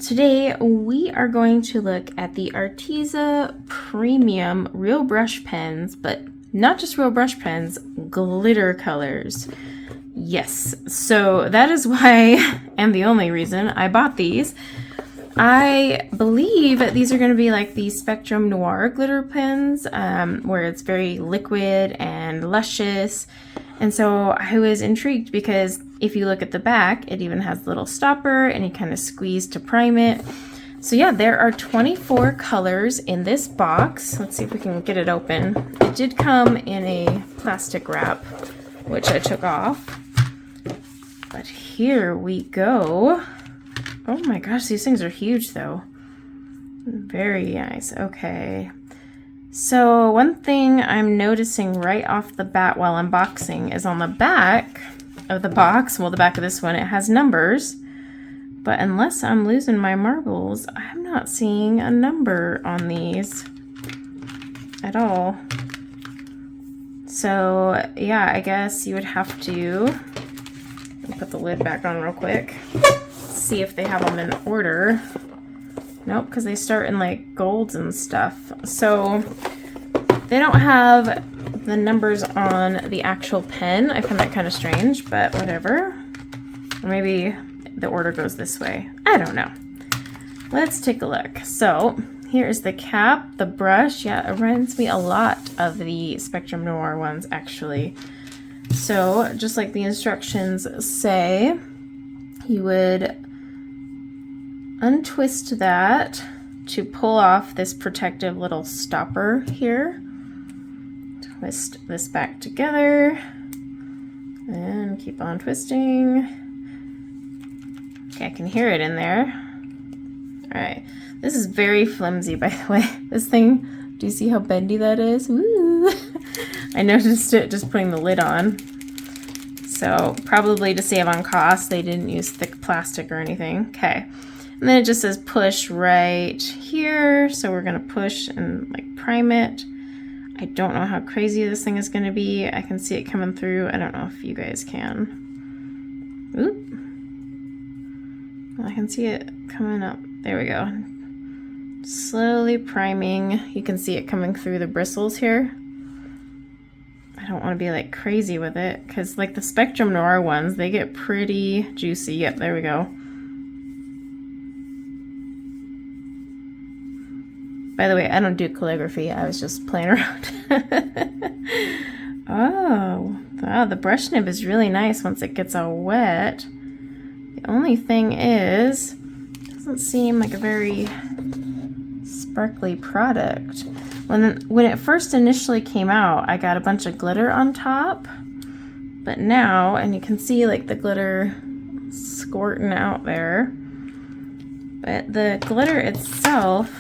Today we are going to look at the Arteza Premium Real Brush Pens, but not just real brush pens, glitter colors. Yes, so that is why, and the only reason, I bought these. I believe that these are going to be like the Spectrum Noir glitter pens, where it's very liquid and luscious. And so I was intrigued because if you look at the back, it even has a little stopper and you kind of squeeze to prime it. So yeah, there are 24 colors in this box. Let's see if we can get it open. It did come in a plastic wrap, which I took off. But here we go. Oh my gosh, these things are huge though. Very nice. Okay. So one thing I'm noticing right off the bat while unboxing is on the back of the box, well, the back of this one, it has numbers. But unless I'm losing my marbles, I'm not seeing a number on these at all. So yeah, I guess you would have to put the lid back on real quick. See if they have them in order. Nope, because they start in like golds and stuff. So they don't have the numbers on the actual pen. I find that kind of strange, but whatever. Or maybe the order goes this way. I don't know. Let's take a look. So here is the cap, the brush. Yeah, it reminds me a lot of the Spectrum Noir ones actually. So just like the instructions say, you would untwist that to pull off this protective little stopper here. Twist this back together and keep on twisting. Okay, I can hear it in there. All right, this is very flimsy, by the way. This thing, do you see how bendy that is? Woo! I noticed it just putting the lid on. So probably to save on cost, they didn't use thick plastic or anything. Okay. And then it just says push right here. So we're going to push and like prime it. I don't know how crazy this thing is going to be. I can see it coming through. I don't know if you guys can. Oop. I can see it coming up. There we go. Slowly priming. You can see it coming through the bristles here. I don't want to be like crazy with it because like the Spectrum Noir ones, they get pretty juicy. Yep, there we go. By the way, I don't do calligraphy. I was just playing around. Oh, wow, the brush nib is really nice once it gets all wet. The only thing is, it doesn't seem like a very sparkly product. When it first initially came out, I got a bunch of glitter on top. But now, and you can see like the glitter squirting out there. But the glitter itself,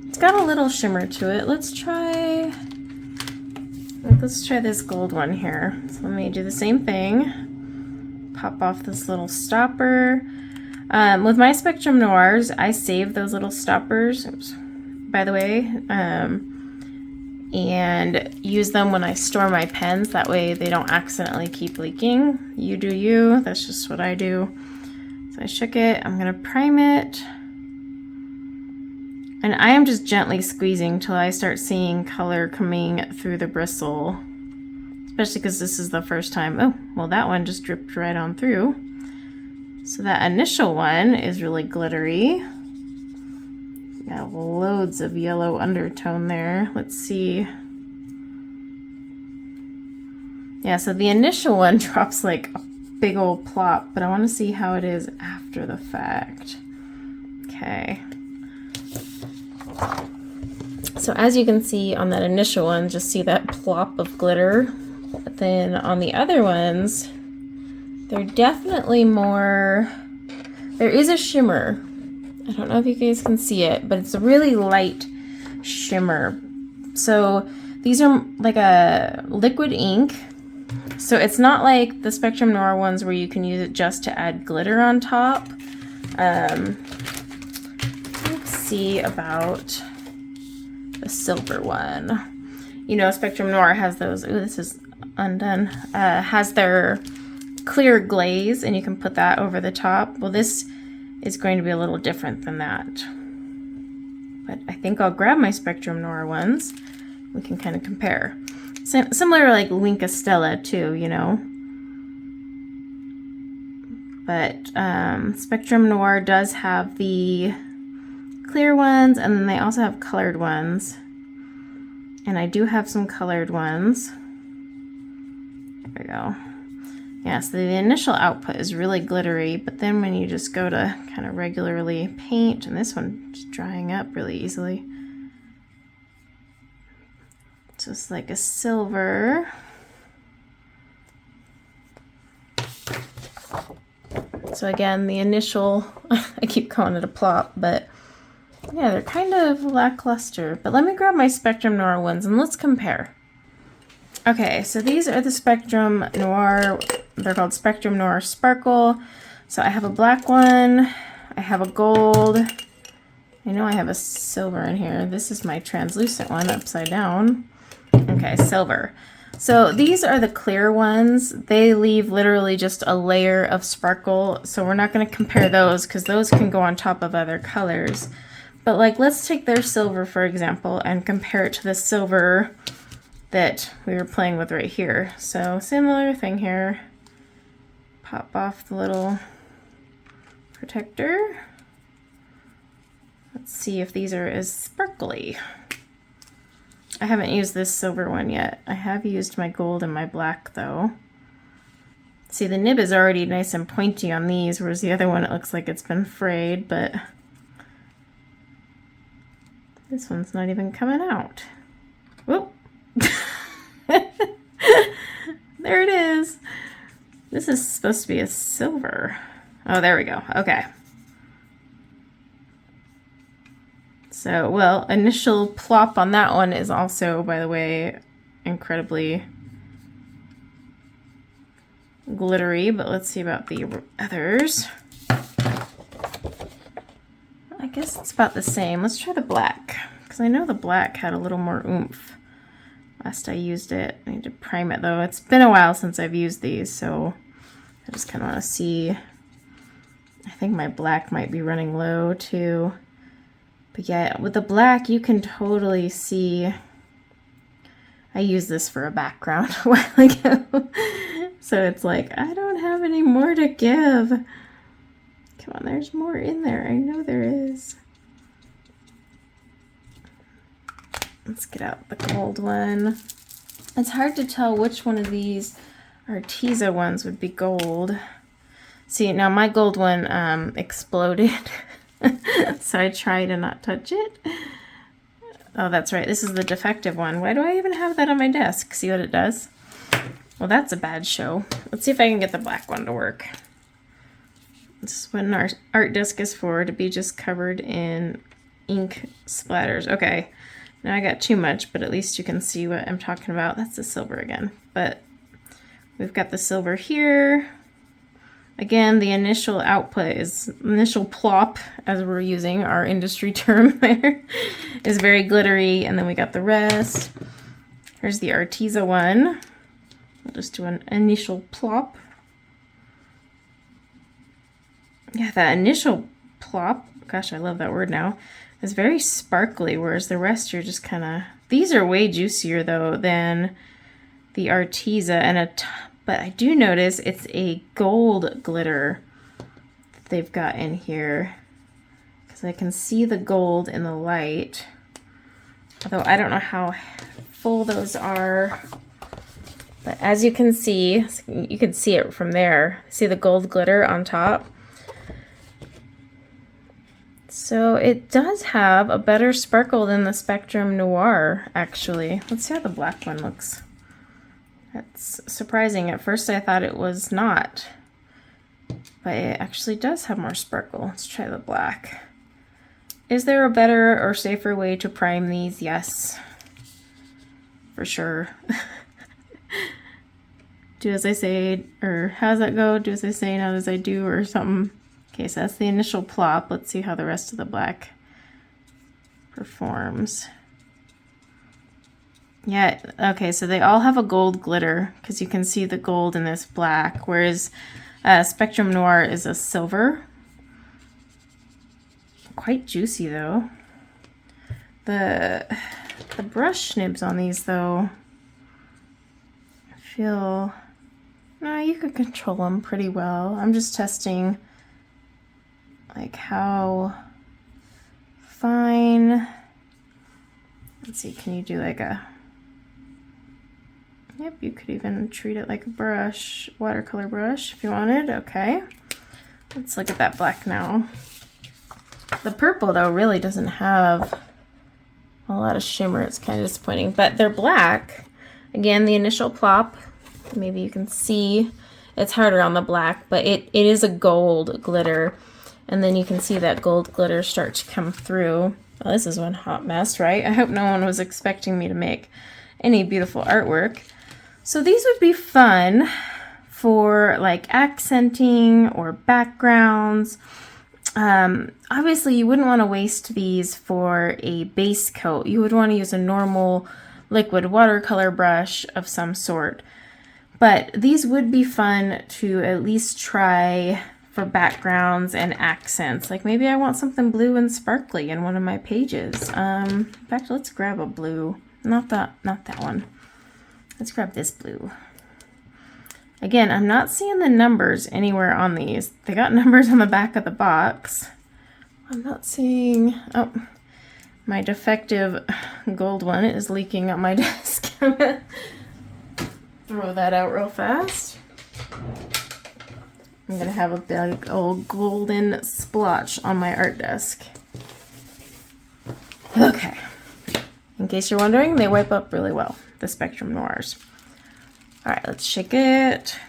it's got a little shimmer to it. Let's try this gold one here. So let me do the same thing. Pop off this little stopper. With my Spectrum Noirs, I save those little stoppers, by the way, and use them when I store my pens. That way they don't accidentally keep leaking. You do you. That's just what I do. So I shook it. I'm going to prime it. And I am just gently squeezing till I start seeing color coming through the bristle. Especially because this is the first time. Oh, well, that one just dripped right on through. So that initial one is really glittery. Got loads of yellow undertone there. Let's see. Yeah, so the initial one drops like a big old plop, but I want to see how it is after the fact. Okay. So as you can see on that initial one, just see that plop of glitter. But then on the other ones, they're definitely more, there is a shimmer. I don't know if you guys can see it, but it's a really light shimmer. So these are like a liquid ink. So it's not like the Spectrum Noir ones where you can use it just to add glitter on top. Let's see about the silver one. You know, Spectrum Noir has those, ooh, this is undone, has their clear glaze, and you can put that over the top. Well, this is going to be a little different than that. But I think I'll grab my Spectrum Noir ones. We can kind of compare. Similar like Linka Stella too, you know. But Spectrum Noir does have the clear ones, and then they also have colored ones. And I do have some colored ones. There we go. Yeah, so the initial output is really glittery, but then when you just go to kind of regularly paint, and this one's drying up really easily. So it's like a silver. So again, the initial, I keep calling it a plop, but yeah, they're kind of lackluster. But let me grab my Spectrum Noir ones and let's compare. Okay, so these are the Spectrum Noir. They're called Spectrum Noir Sparkle. So I have a black one. I have a gold. I know I have a silver in here. This is my translucent one upside down. Okay, silver. So these are the clear ones. They leave literally just a layer of sparkle. So we're not going to compare those because those can go on top of other colors. But like, let's take their silver, for example, and compare it to the silver that we were playing with right here. So similar thing here. Pop off the little protector. Let's see if these are as sparkly. I haven't used this silver one yet. I have used my gold and my black though. See, the nib is already nice and pointy on these, whereas the other one, it looks like it's been frayed, but this one's not even coming out. Whoop. There it is. This is supposed to be a silver. Oh, there we go. Okay. So, well, initial plop on that one is also, by the way, incredibly glittery, but let's see about the others. I guess it's about the same. Let's try the black, because I know the black had a little more oomph last I used it. I need to prime it though. It's been a while since I've used these, so I just kind of want to see. I think my black might be running low too. But yeah, with the black, you can totally see. I used this for a background a while ago. So it's like, I don't have any more to give. Come on, there's more in there. I know there is. Let's get out the gold one. It's hard to tell which one of these Arteza ones would be gold. See, now my gold one exploded. So I try to not touch it. Oh, that's right. This is the defective one. Why do I even have that on my desk? See what it does? Well, that's a bad show. Let's see if I can get the black one to work. This is what an art disc is for, to be just covered in ink splatters. Okay, now I got too much, but at least you can see what I'm talking about. That's the silver again. But we've got the silver here. Again, the initial output is, initial plop, as we're using our industry term there, is very glittery, and then we got the rest. Here's the Arteza one. We'll just do an initial plop. Yeah, that initial plop, gosh, I love that word now, is very sparkly, whereas the rest are just kind of, these are way juicier though than the Arteza, but I do notice it's a gold glitter that they've got in here, because I can see the gold in the light, although I don't know how full those are. But as you can see it from there. See the gold glitter on top? So it does have a better sparkle than the Spectrum Noir, actually. Let's see how the black one looks. That's surprising. At first I thought it was not, but it actually does have more sparkle. Let's try the black. Is there a better or safer way to prime these? Yes, for sure. Do as I say, or how does that go? Do as I say, not as I do, or something. Okay, so that's the initial plop. Let's see how the rest of the black performs. Yeah, okay, so they all have a gold glitter, because you can see the gold in this black, whereas Spectrum Noir is a silver. quite juicy though. The brush nibs on these though, I feel, no, you could control them pretty well. I'm just testing like how fine. Let's see, can you do like a, yep, you could even treat it like a brush, watercolor brush if you wanted. Okay, let's look at that black now. The purple though really doesn't have a lot of shimmer. It's kind of disappointing, but they're black. Again, the initial plop, maybe you can see it's harder on the black, but it is a gold glitter. And then you can see that gold glitter start to come through. Oh, this is one hot mess, right? I hope no one was expecting me to make any beautiful artwork. So these would be fun for like accenting or backgrounds. Obviously you wouldn't want to waste these for a base coat. You would want to use a normal liquid watercolor brush of some sort. But these would be fun to at least try for backgrounds and accents. Like maybe I want something blue and sparkly in one of my pages. In fact, let's grab a blue. Not that one. Let's grab this blue. Again, I'm not seeing the numbers anywhere on these. They got numbers on the back of the box. I'm not seeing, oh, my defective gold one is leaking on my desk. I'm gonna throw that out real fast. I'm gonna have a big old golden splotch on my art desk. Okay, in case you're wondering, they wipe up really well, the Spectrum Noirs. All right, let's shake it.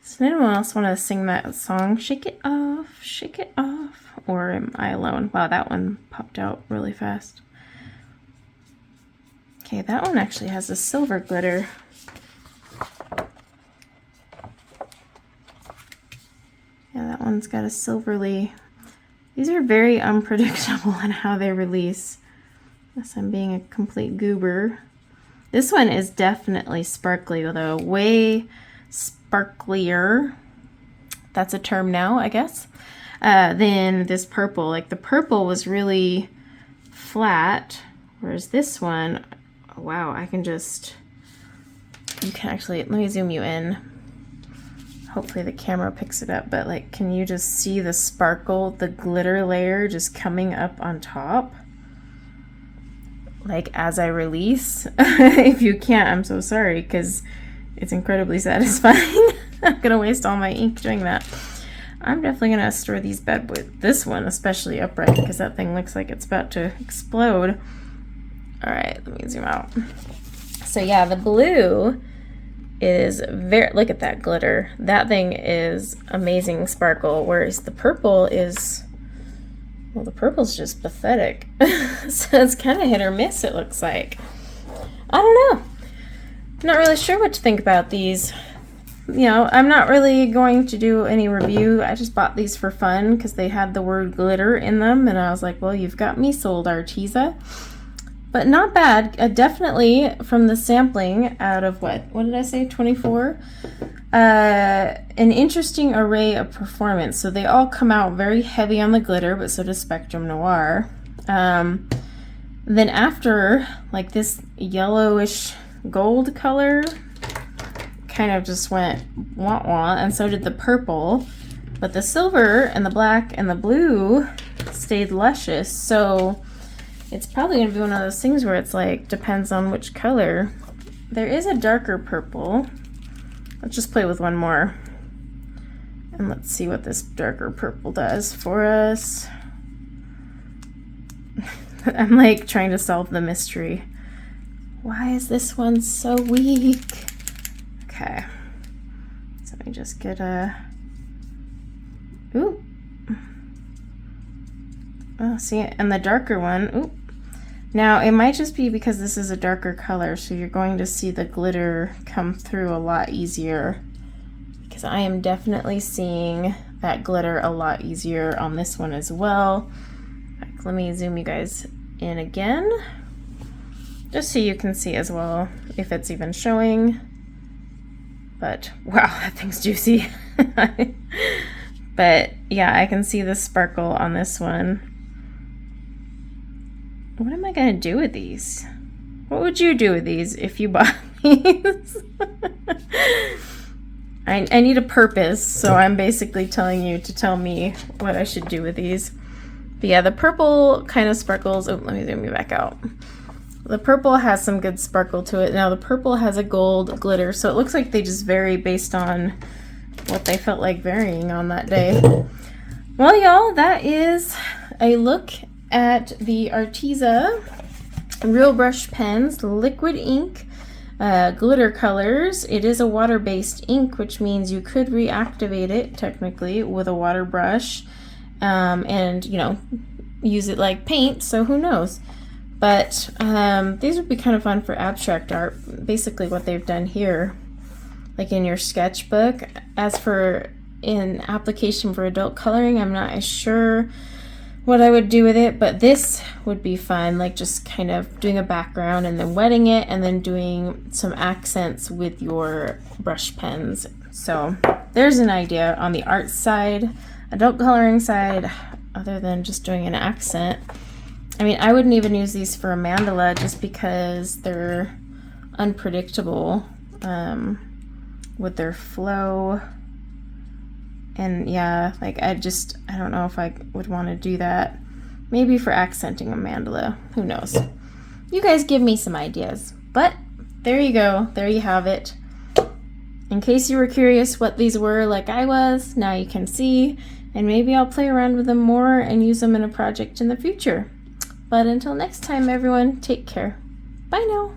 Does anyone else want to sing that song? Shake it off, shake it off. Or am I alone? Wow, that one popped out really fast. Okay, that one actually has a silver glitter. Yeah, that one's got a silverly. These are very unpredictable in how they release. Unless I'm being a complete goober. This one is definitely sparkly, though, way sparklier. That's a term now, I guess. Than this purple. Like the purple was really flat, whereas this one, wow, I can just, you can actually, let me zoom you in. Hopefully the camera picks it up, but like, can you just see the sparkle, the glitter layer just coming up on top? Like as I release. If you can't, I'm so sorry, because it's incredibly satisfying. I'm gonna waste all my ink doing that. I'm definitely gonna store these bad boys, this one especially, upright, because that thing looks like it's about to explode. All right, let me zoom out. So yeah, the blue is very, look at that glitter. That thing is amazing sparkle, whereas the purple is, well, the purple's just pathetic. So it's kind of hit or miss, it looks like. I don't know. Not really sure what to think about these. You know, I'm not really going to do any review. I just bought these for fun because they had the word glitter in them, and I was like, well, you've got me sold, Arteza. But not bad. Definitely from the sampling out of what did I say, 24? An interesting array of performance. So they all come out very heavy on the glitter, but so does Spectrum Noir. Then after, like this yellowish gold color, kind of just went wah-wah, and so did the purple. But the silver and the black and the blue stayed luscious. So it's probably going to be one of those things where it's like, depends on which color. There is a darker purple. Let's just play with one more. And let's see what this darker purple does for us. I'm like trying to solve the mystery. Why is this one so weak? Okay. So let me just get a... Ooh. Oh, see, and the darker one, ooh. Now, it might just be because this is a darker color, so you're going to see the glitter come through a lot easier. Because I am definitely seeing that glitter a lot easier on this one as well. Let me zoom you guys in again, just so you can see as well if it's even showing. But wow, that thing's juicy. But yeah, I can see the sparkle on this one. What am I gonna do with these? What would you do with these if you bought these? I need a purpose, so I'm basically telling you to tell me what I should do with these. But yeah, the purple kind of sparkles. Oh, let me zoom you back out. The purple has some good sparkle to it. Now the purple has a gold glitter, so it looks like they just vary based on what they felt like varying on that day. Well, y'all, that is a look at the Arteza Real Brush Pens Liquid Ink glitter colors. It is a water-based ink, which means you could reactivate it technically with a water brush and, you know, use it like paint, so who knows. But these would be kind of fun for abstract art, basically what they've done here, like in your sketchbook. As for in application for adult coloring, I'm not as sure what I would do with it, but this would be fun, like just kind of doing a background and then wetting it and then doing some accents with your brush pens. So there's an idea on the art side. Adult coloring side, other than just doing an accent, I mean, I wouldn't even use these for a mandala just because they're unpredictable with their flow. And yeah, like I don't know if I would want to do that. Maybe for accenting a mandala, who knows. You guys give me some ideas. But there you go, there you have it. In case you were curious what these were like I was, now you can see, and maybe I'll play around with them more and use them in a project in the future. But until next time, everyone, take care. Bye now.